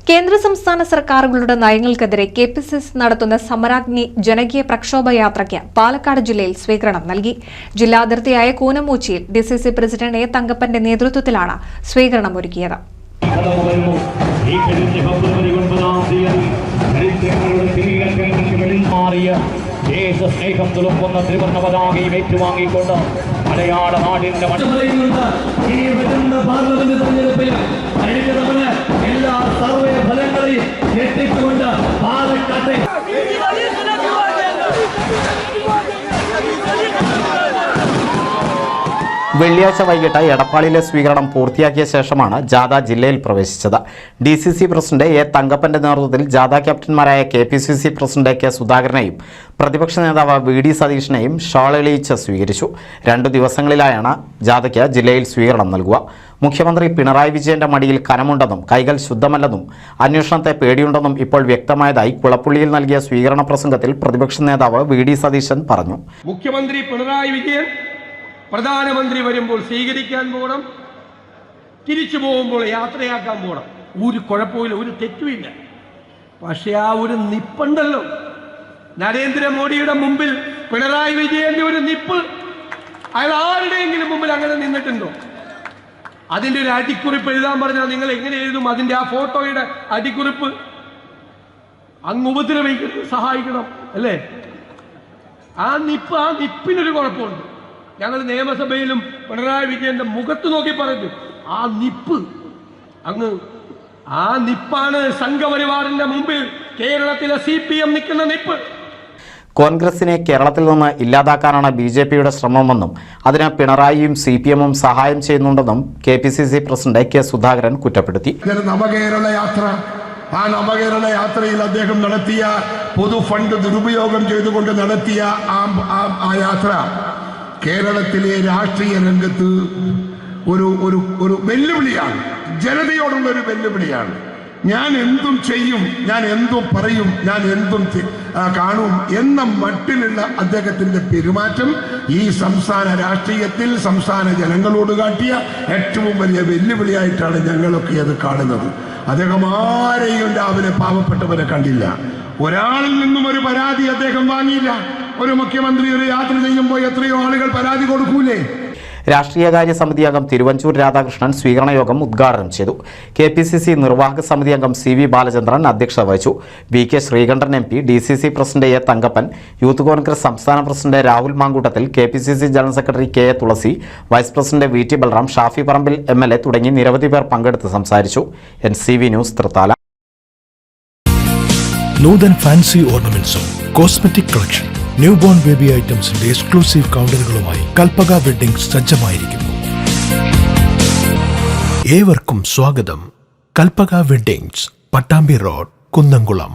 കേന്ദ്ര സംസ്ഥാന സർക്കാരുകളുടെ നയങ്ങൾക്കെതിരെ കെപിസിസി നടത്തുന്ന സമരാഗ്നി ജനകീയ പ്രക്ഷോഭ യാത്രയ്ക്ക് പാലക്കാട് ജില്ലയിൽ സ്വീകരണം നൽകി. ജില്ലാതിർത്തിയായ കൂനമൂച്ചിയിൽ ഡിസിസി പ്രസിഡന്റ് എ തങ്കപ്പന്റെ നേതൃത്വത്തിലാണ് സ്വീകരണം ഒരുക്കിയത്. ദേശസ്നേഹം തുളുമ്പുന്ന ത്രിവർണ്ണ പതാകയും ഏറ്റുവാങ്ങിക്കൊണ്ട് മലയാള നാടിന്റെ പാർലമെന്റ് തെരഞ്ഞെടുപ്പിൽ കഴിഞ്ഞ തവണ എല്ലാ സർവേ ഫലങ്ങളെയും ഞെട്ടിച്ചുകൊണ്ട് പാലക്കാട്ടെ വെള്ളിയാഴ്ച വൈകിട്ട് എടപ്പാളിലെ സ്വീകരണം പൂർത്തിയാക്കിയ ശേഷമാണ് ജാഥ ജില്ലയിൽ പ്രവേശിച്ചത്. ഡിസിസി പ്രസിഡന്റ് എ തങ്കപ്പന്റെ നേതൃത്വത്തിൽ ജാഥ ക്യാപ്റ്റന്മാരായ കെപിസിസി പ്രസിഡന്റ് കെ സുധാകരനെയും പ്രതിപക്ഷ നേതാവ് വി ഡി സതീഷിനെയും ഷാൾ എളിയിച്ച് സ്വീകരിച്ചു. 2 ദിവസങ്ങളിലായാണ് ജാഥയ്ക്ക് ജില്ലയിൽ സ്വീകരണം നൽകുക. മുഖ്യമന്ത്രി പിണറായി വിജയന്റെ മടിയിൽ കനമുണ്ടെന്നും കൈകൾ ശുദ്ധമല്ലെന്നും അന്വേഷണത്തെ പേടിയുണ്ടെന്നും ഇപ്പോൾ വ്യക്തമായതായി കുളപ്പുള്ളിയിൽ നൽകിയ സ്വീകരണ പ്രസംഗത്തിൽ പ്രതിപക്ഷ നേതാവ് വി ഡി സതീശൻ പറഞ്ഞു. മുഖ്യമന്ത്രി പിണറായി വിജയൻ പ്രധാനമന്ത്രി വരുമ്പോൾ സ്വീകരിക്കാൻ പോകണം, തിരിച്ചു പോകുമ്പോൾ യാത്രയാക്കാൻ പോകണം. ഒരു കുഴപ്പമില്ല, ഒരു തെറ്റുമില്ല. പക്ഷെ ആ ഒരു നിപ്പുണ്ടല്ലോ, നരേന്ദ്രമോദിയുടെ മുമ്പിൽ പിണറായി വിജയന്റെ ഒരു നിപ്പ്, അയാൾ ആരുടെയെങ്കിലും മുമ്പിൽ അങ്ങനെ നിന്നിട്ടുണ്ടോ? അതിൻ്റെ ഒരു അടിക്കുറിപ്പ് എഴുതാൻ പറഞ്ഞാൽ നിങ്ങൾ എങ്ങനെ എഴുതും? അതിൻ്റെ ആ ഫോട്ടോയുടെ അടിക്കുറിപ്പ് അങ്ങ് ഉപദ്രവിക്കണം, സഹായിക്കണം അല്ലേ? ആ നിപ്പിനൊരു കുഴപ്പമുണ്ട്. ഞങ്ങൾ നിയമസഭയിലും പിണറായി വിജയന്റെ മുഖത്ത് നോക്കി പറഞ്ഞു, ആ നിപ്പാണ് സംഘപരിവാറിന്റെ മുമ്പിൽ കേരളത്തിലെ CPM നിൽക്കുന്ന നിപ്പ്. കോൺഗ്രസിനെ കേരളത്തിൽ നിന്ന് ഇല്ലാതാക്കാനാണ് BJPയുടെ ശ്രമമെന്നും അതിന് പിണറായിയും CPMഉം സഹായം ചെയ്യുന്നുണ്ടെന്നും KPCC പ്രസിഡന്റ് കെ സുധാകരൻ കുറ്റപ്പെടുത്തി. ആ നവകേരള യാത്രയിൽ അദ്ദേഹം നടത്തിയ പൊതു ഫണ്ട് ദുരുപയോഗം ചെയ്തുകൊണ്ട് നടത്തിയ ആ യാത്ര കേരളത്തിലെ രാഷ്ട്രീയ രംഗത്ത് ഒരു വെല്ലുവിളിയാണ്, ജനതയോടുള്ള ഒരു വെല്ലുവിളിയാണ്. ഞാൻ എന്തും ചെയ്യും, ഞാൻ എന്തും പറയും, ഞാൻ എന്തും കാണും എന്ന മട്ടിലുള്ള അദ്ദേഹത്തിന്റെ പെരുമാറ്റം ഈ സംസ്ഥാന രാഷ്ട്രീയത്തിൽ സംസ്ഥാന ജനങ്ങളോട് കാട്ടിയ ഏറ്റവും വലിയ വെല്ലുവിളിയായിട്ടാണ് ഞങ്ങളൊക്കെ അത് കാണുന്നത്. അദ്ദേഹം ആരെയും രാവിലെ പാവപ്പെട്ടവരെ കണ്ടില്ല. ഒരാളിൽ നിന്നും ഒരു പരാതി അദ്ദേഹം വാങ്ങിയില്ല. ഒരു മുഖ്യമന്ത്രി ഒരു യാത്ര ചെയ്യുമ്പോൾ എത്രയോ ആളുകൾ പരാതി കൊടുക്കൂലേ? രാഷ്ട്രീയകാര്യ സമിതി അംഗം തിരുവഞ്ചൂർ രാധാകൃഷ്ണൻ സ്വീകരണ യോഗം ഉദ്ഘാടനം ചെയ്തു. KPCC നിർവാഹക സമിതി അംഗം CV ബാലചന്ദ്രൻ അധ്യക്ഷത വഹിച്ചു. VK Sreekandan MP, DCC president A Thankappan, youth congress സംസ്ഥാന president Rahul Mamkoottathil, KPCC general secretary KA Thulasi, vice president VT Balram, Shafi Parambil MLA തുടങ്ങി നിരവധി പേർ പങ്കെടുത്ത് സംസാരിച്ചു. NCV news Thrithala. Noothan fancy ഓർണമെന്റ്സും cosmetic collection, new born baby ഐറ്റംസിന്റെ എക്സ്ക്ലൂസീവ് കൗണ്ടറുകളുമായി കൽപ്പക വെഡ്ഡിംഗ്സ് സജ്ജമായിരിക്കുന്നു. ഏവർക്കും സ്വാഗതം. Kalpaka weddings, Pattambi road, Kunnamkulam.